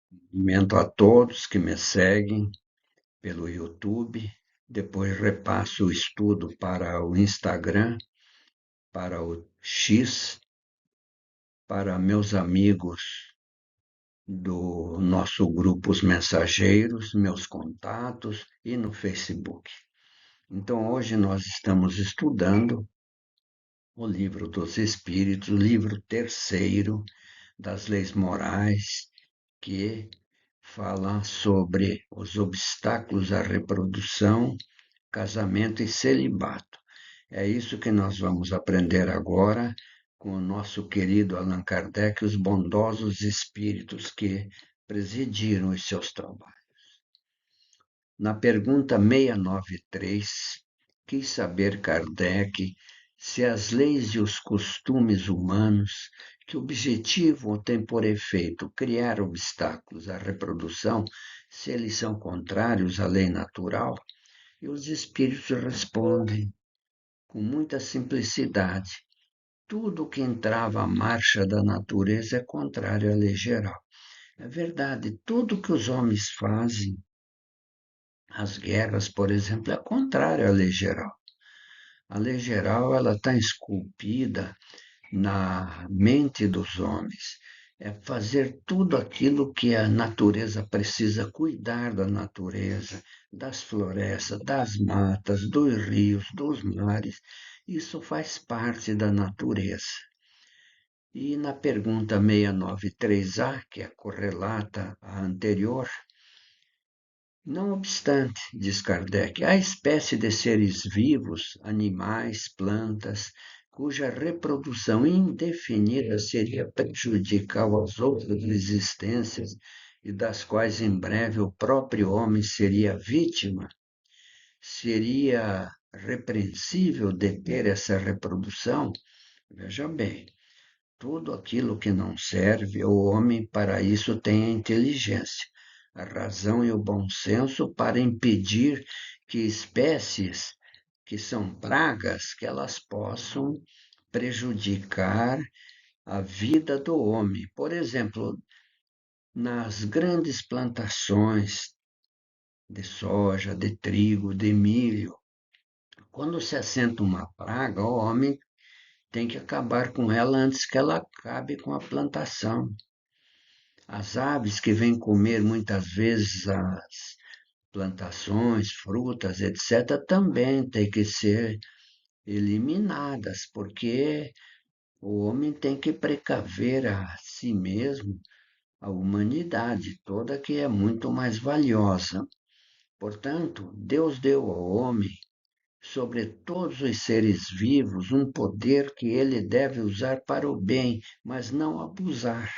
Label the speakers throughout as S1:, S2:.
S1: Cumprimento a todos que me seguem pelo YouTube, depois repasso o estudo para o Instagram, para o X, para meus amigos do nosso grupo Os Mensageiros, meus contatos e no Facebook. Então, hoje nós estamos estudando o Livro dos Espíritos, o livro terceiro das leis morais, que fala sobre os obstáculos à reprodução, casamento e celibato. É isso que nós vamos aprender agora com o nosso querido Allan Kardec, os bondosos espíritos que presidiram os seus trabalhos. Na pergunta 693, quis saber Kardec se as leis e os costumes humanos que objetivam ou têm por efeito criar obstáculos à reprodução, se eles são contrários à lei natural, e os espíritos respondem com muita simplicidade: tudo que entrava à marcha da natureza é contrário à lei geral. É verdade, tudo que os homens fazem, as guerras, por exemplo, é contrário à lei geral. A lei geral ela está esculpida na mente dos homens. É fazer tudo aquilo que a natureza precisa, cuidar da natureza, das florestas, das matas, dos rios, dos mares. Isso faz parte da natureza. E na pergunta 693A, que é correlata à anterior, não obstante, diz Kardec, há espécie de seres vivos, animais, plantas, cuja reprodução indefinida seria prejudicial às outras existências e das quais em breve o próprio homem seria vítima. Seria repreensível deter essa reprodução? Veja bem, tudo aquilo que não serve, o homem para isso tem a inteligência, a razão e o bom senso para impedir que espécies que são pragas, que elas possam prejudicar a vida do homem. Por exemplo, nas grandes plantações de soja, de trigo, de milho, quando se assenta uma praga, o homem tem que acabar com ela antes que ela acabe com a plantação. As aves que vêm comer muitas vezes as plantações, frutas, etc., também têm que ser eliminadas, porque o homem tem que precaver a si mesmo, a humanidade toda, que é muito mais valiosa. Portanto, Deus deu ao homem, sobre todos os seres vivos, um poder que ele deve usar para o bem, mas não abusar.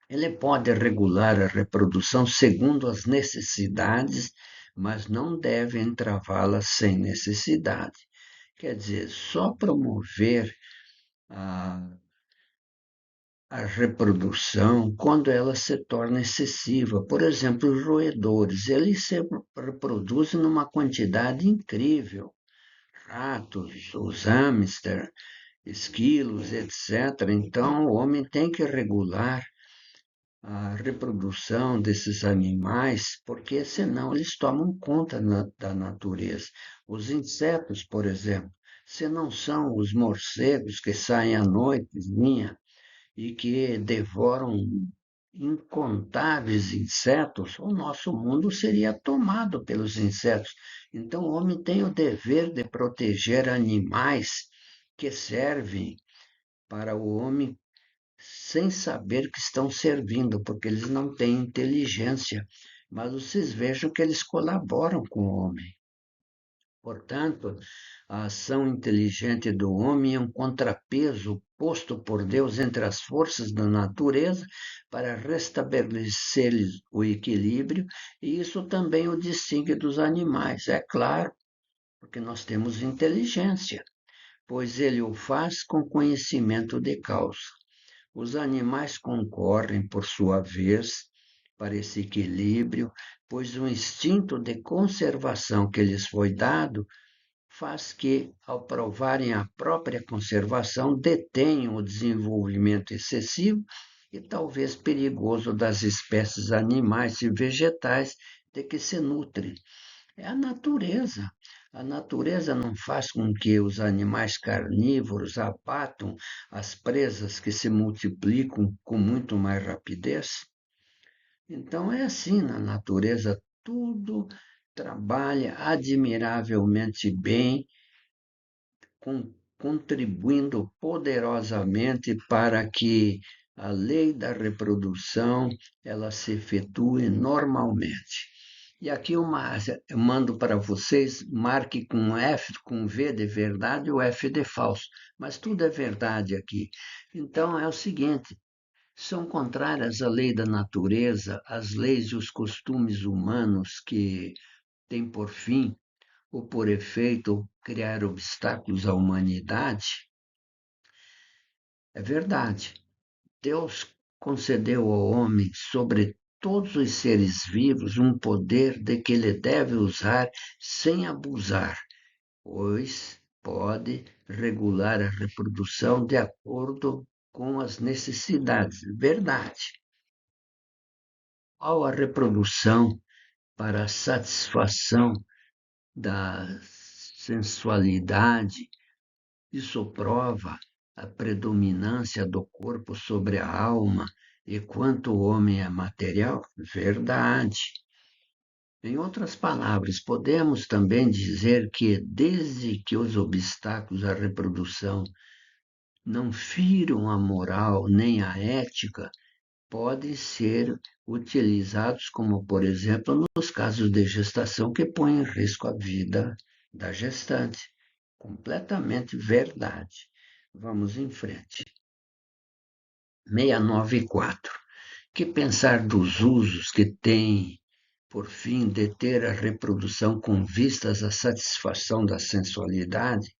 S1: Ele pode regular a reprodução segundo as necessidades, mas não deve entravá-la sem necessidade. Quer dizer, só promover a, a reprodução quando ela se torna excessiva. Por exemplo, os roedores, eles se reproduzem numa quantidade incrível. Ratos, os hamsters, esquilos, etc. Então, o homem tem que regular a reprodução desses animais, porque senão eles tomam conta da natureza. Os insetos, por exemplo, se não são os morcegos que saem à noite e que devoram incontáveis insetos, o nosso mundo seria tomado pelos insetos. Então, o homem tem o dever de proteger animais que servem para o homem sem saber que estão servindo, porque eles não têm inteligência. Mas vocês vejam que eles colaboram com o homem. Portanto, a ação inteligente do homem é um contrapeso posto por Deus entre as forças da natureza para restabelecer o equilíbrio, e isso também o distingue dos animais, é claro, porque nós temos inteligência, pois ele o faz com conhecimento de causa. Os animais concorrem, por sua vez, para esse equilíbrio, pois o instinto de conservação que lhes foi dado faz que, ao provarem a própria conservação, detenham o desenvolvimento excessivo e talvez perigoso das espécies animais e vegetais de que se nutre. É a natureza. A natureza não faz com que os animais carnívoros abatam as presas que se multiplicam com muito mais rapidez? Então é assim na natureza, tudo trabalha admiravelmente bem, contribuindo poderosamente para que a lei da reprodução ela se efetue normalmente. E aqui eu mando para vocês, marque com F, com V de verdade ou F de falso, mas tudo é verdade aqui. Então é o seguinte, são contrárias à lei da natureza, as leis e os costumes humanos que têm por fim ou por efeito criar obstáculos à humanidade. É verdade. Deus concedeu ao homem, sobre todos os seres vivos, um poder de que ele deve usar sem abusar, pois pode regular a reprodução de acordo com as necessidades. Verdade. Ao a reprodução para a satisfação da sensualidade, isso prova a predominância do corpo sobre a alma e quanto o homem é material? Verdade. Em outras palavras, podemos também dizer que, desde que os obstáculos à reprodução não firam a moral nem a ética, podem ser utilizados, como, por exemplo, nos casos de gestação que põem em risco a vida da gestante. Completamente verdade. Vamos em frente. 694. Que pensar dos usos que tem por fim deter a reprodução com vistas à satisfação da sensualidade?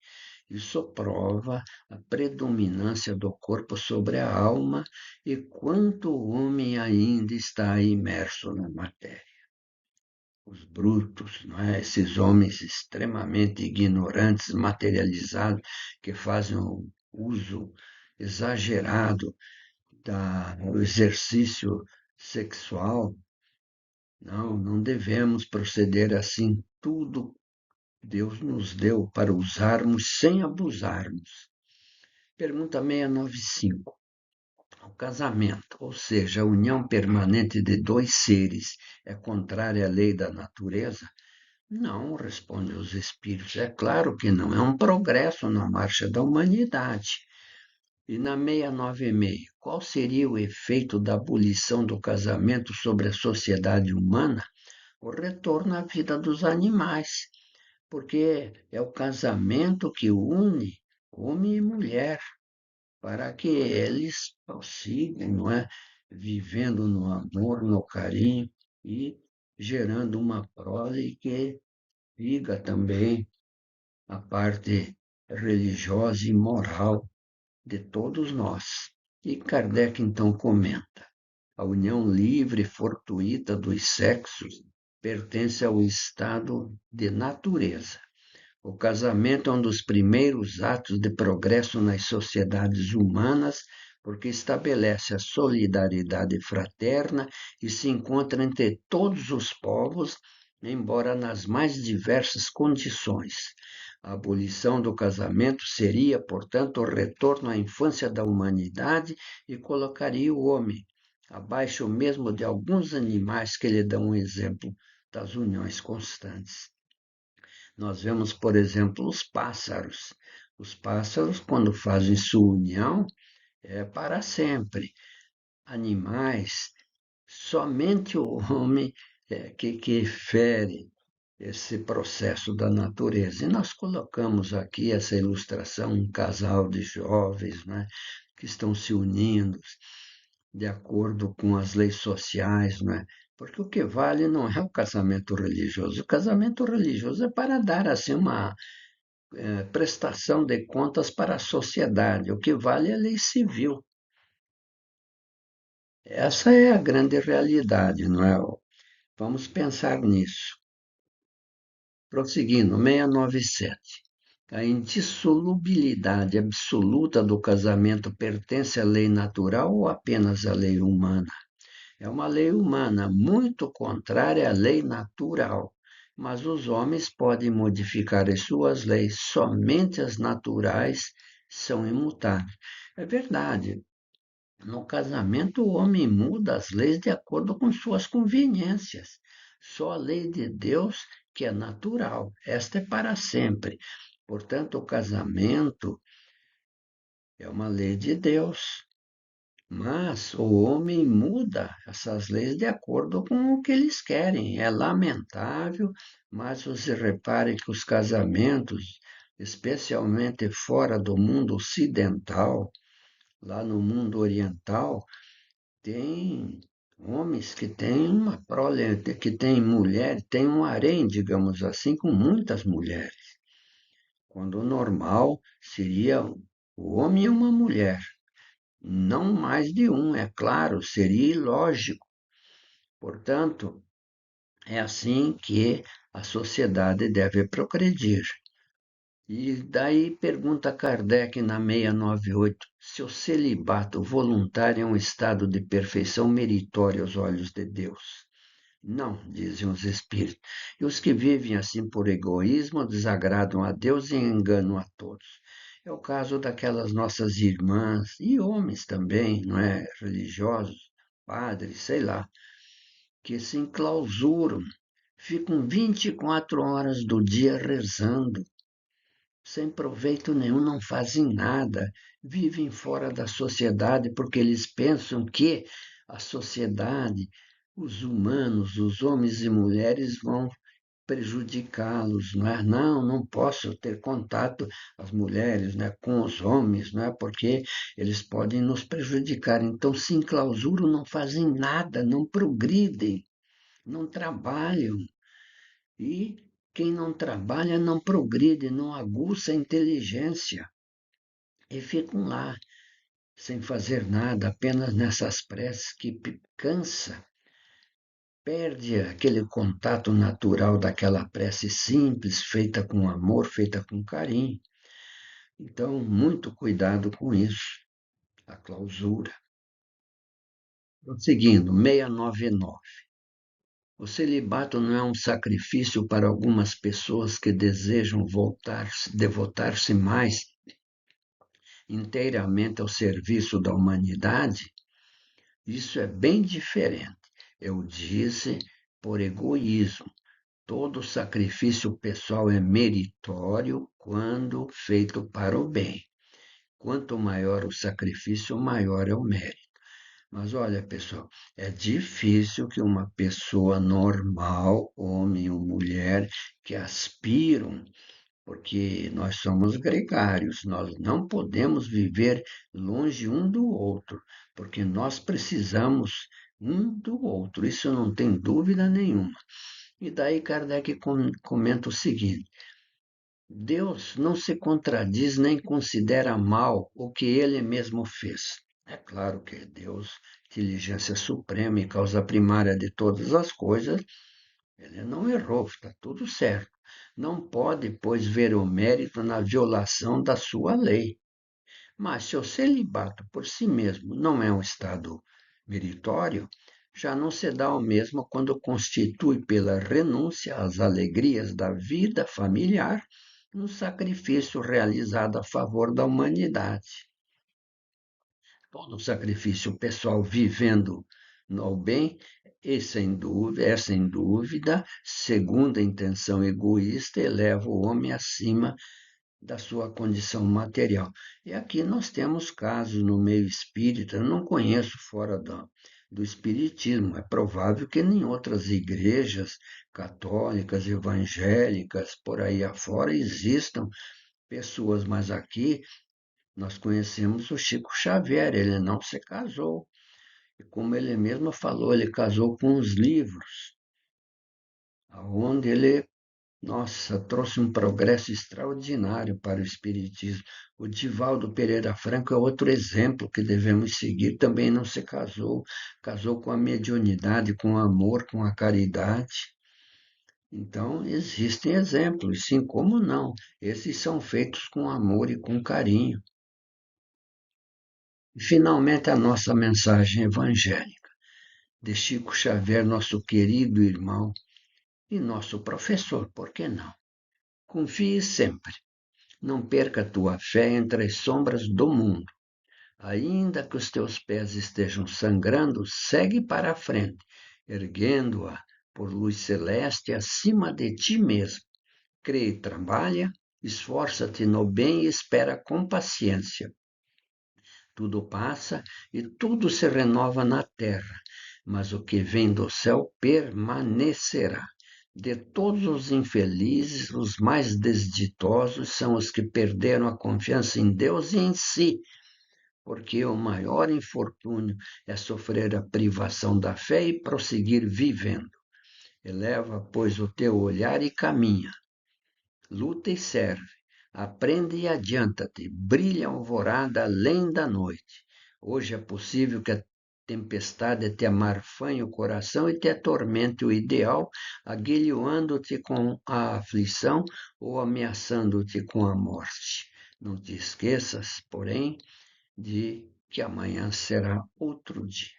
S1: Isso prova a predominância do corpo sobre a alma e quanto o homem ainda está imerso na matéria. Os brutos, não é? Esses homens extremamente ignorantes, materializados, que fazem um uso exagerado do exercício sexual. Não devemos proceder assim. Tudo Deus nos deu para usarmos sem abusarmos. Pergunta 695. O casamento, ou seja, a união permanente de dois seres, é contrária à lei da natureza? Não, responde os espíritos. É claro que não. É um progresso na marcha da humanidade. E na 696, qual seria o efeito da abolição do casamento sobre a sociedade humana? O retorno à vida dos animais, porque é o casamento que une homem e mulher, para que eles prossigam, não é? Vivendo no amor, no carinho e gerando uma prole que liga também a parte religiosa e moral de todos nós. E Kardec então comenta: a união livre e fortuita dos sexos pertence ao estado de natureza. O casamento é um dos primeiros atos de progresso nas sociedades humanas, porque estabelece a solidariedade fraterna e se encontra entre todos os povos, embora nas mais diversas condições. A abolição do casamento seria, portanto, o retorno à infância da humanidade e colocaria o homem abaixo mesmo de alguns animais que lhe dão um exemplo das uniões constantes. Nós vemos, por exemplo, os pássaros. Os pássaros, quando fazem sua união, é para sempre. Animais, somente o homem que fere esse processo da natureza. E nós colocamos aqui essa ilustração, um casal de jovens, né, que estão se unindo de acordo com as leis sociais, né? Porque o que vale não é o casamento religioso. O casamento religioso é para dar assim uma prestação de contas para a sociedade. O que vale é a lei civil. Essa é a grande realidade, não é? Vamos pensar nisso. Prosseguindo, 697. A indissolubilidade absoluta do casamento pertence à lei natural ou apenas à lei humana? É uma lei humana muito contrária à lei natural, mas os homens podem modificar as suas leis, somente as naturais são imutáveis. É verdade. No casamento, o homem muda as leis de acordo com suas conveniências. Só a lei de Deus, que é natural, esta é para sempre. Portanto, o casamento é uma lei de Deus. Mas o homem muda essas leis de acordo com o que eles querem. É lamentável, mas você repare que os casamentos, especialmente fora do mundo ocidental, lá no mundo oriental, tem homens que têm uma prole, que têm mulher, tem um harém, digamos assim, com muitas mulheres, quando o normal seria o homem e uma mulher. Não mais de um, é claro, seria ilógico. Portanto, é assim que a sociedade deve progredir. E daí pergunta Kardec na 698 se o celibato voluntário é um estado de perfeição meritório aos olhos de Deus. Não, dizem os espíritos. E os que vivem assim por egoísmo desagradam a Deus e enganam a todos. É o caso daquelas nossas irmãs e homens também, não é? Religiosos, padres, sei lá, que se enclausuram, ficam 24 horas do dia rezando, sem proveito nenhum, não fazem nada, vivem fora da sociedade porque eles pensam que a sociedade, os humanos, os homens e mulheres vão prejudicá-los, não é? Não, não posso ter contato, as mulheres, né, com os homens, não é? Porque eles podem nos prejudicar. Então se enclausuram, não fazem nada, não progridem, não trabalham. E quem não trabalha não progride, não aguça a inteligência. E ficam lá, sem fazer nada, apenas nessas preces que cansa, perde aquele contato natural daquela prece simples, feita com amor, feita com carinho. Então, muito cuidado com isso, a clausura. Prosseguindo, 699. O celibato não é um sacrifício para algumas pessoas que desejam devotar-se mais inteiramente ao serviço da humanidade? Isso é bem diferente. Eu disse por egoísmo. Todo sacrifício pessoal é meritório quando feito para o bem. Quanto maior o sacrifício, maior é o mérito. Mas olha, pessoal, é difícil que uma pessoa normal, homem ou mulher, que aspiram, porque nós somos gregários, nós não podemos viver longe um do outro, porque nós precisamos um do outro, isso não tem dúvida nenhuma. E daí Kardec comenta o seguinte: Deus não se contradiz nem considera mal o que ele mesmo fez. É claro que Deus, inteligência suprema e causa primária de todas as coisas, ele não errou, está tudo certo. Não pode, pois, ver o mérito na violação da sua lei. Mas se o celibato por si mesmo não é um estado meritório, já não se dá o mesmo quando constitui pela renúncia às alegrias da vida familiar um sacrifício realizado a favor da humanidade. Todo sacrifício pessoal vivendo no bem sem dúvida, segundo a intenção egoísta, eleva o homem acima da sua condição material. E aqui nós temos casos no meio espírita, eu não conheço fora do espiritismo, é provável que em outras igrejas católicas, evangélicas, por aí afora, existam pessoas, mas aqui nós conhecemos o Chico Xavier, ele não se casou. E como ele mesmo falou, ele casou com os livros, onde ele, nossa, trouxe um progresso extraordinário para o Espiritismo. O Divaldo Pereira Franco é outro exemplo que devemos seguir, também não se casou, casou com a mediunidade, com o amor, com a caridade. Então, existem exemplos, sim, como não? Esses são feitos com amor e com carinho. E, finalmente, a nossa mensagem evangélica de Chico Xavier, nosso querido irmão e nosso professor, por que não? Confie sempre, não perca a tua fé entre as sombras do mundo. Ainda que os teus pés estejam sangrando, segue para a frente, erguendo-a por luz celeste acima de ti mesmo. Crê e trabalha, esforça-te no bem e espera com paciência. Tudo passa e tudo se renova na terra, mas o que vem do céu permanecerá. De todos os infelizes, os mais desditosos são os que perderam a confiança em Deus e em si, porque o maior infortúnio é sofrer a privação da fé e prosseguir vivendo. Eleva, pois, o teu olhar e caminha. Luta e serve. Aprende e adianta-te. Brilha a alvorada além da noite. Hoje é possível que a tempestade te amarfanhe o coração e te atormente o ideal, aguilhoando-te com a aflição ou ameaçando-te com a morte. Não te esqueças, porém, de que amanhã será outro dia.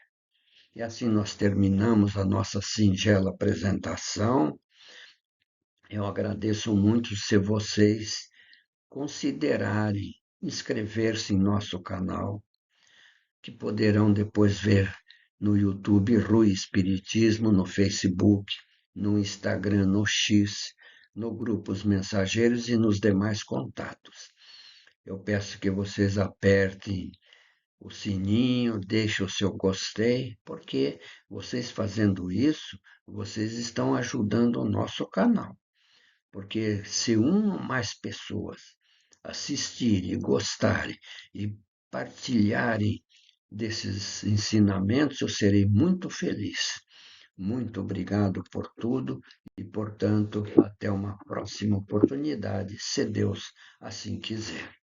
S1: E assim nós terminamos a nossa singela apresentação. Eu agradeço muito se vocês considerarem inscrever-se em nosso canal, que poderão depois ver no YouTube Rui Espiritismo, no Facebook, no Instagram, no X, no grupo Os Mensageiros e nos demais contatos. Eu peço que vocês apertem o sininho, deixe o seu gostei, porque vocês fazendo isso, vocês estão ajudando o nosso canal. Porque se uma ou mais pessoas assistirem, gostarem e partilharem desses ensinamentos, eu serei muito feliz. Muito obrigado por tudo e, portanto, até uma próxima oportunidade, se Deus assim quiser.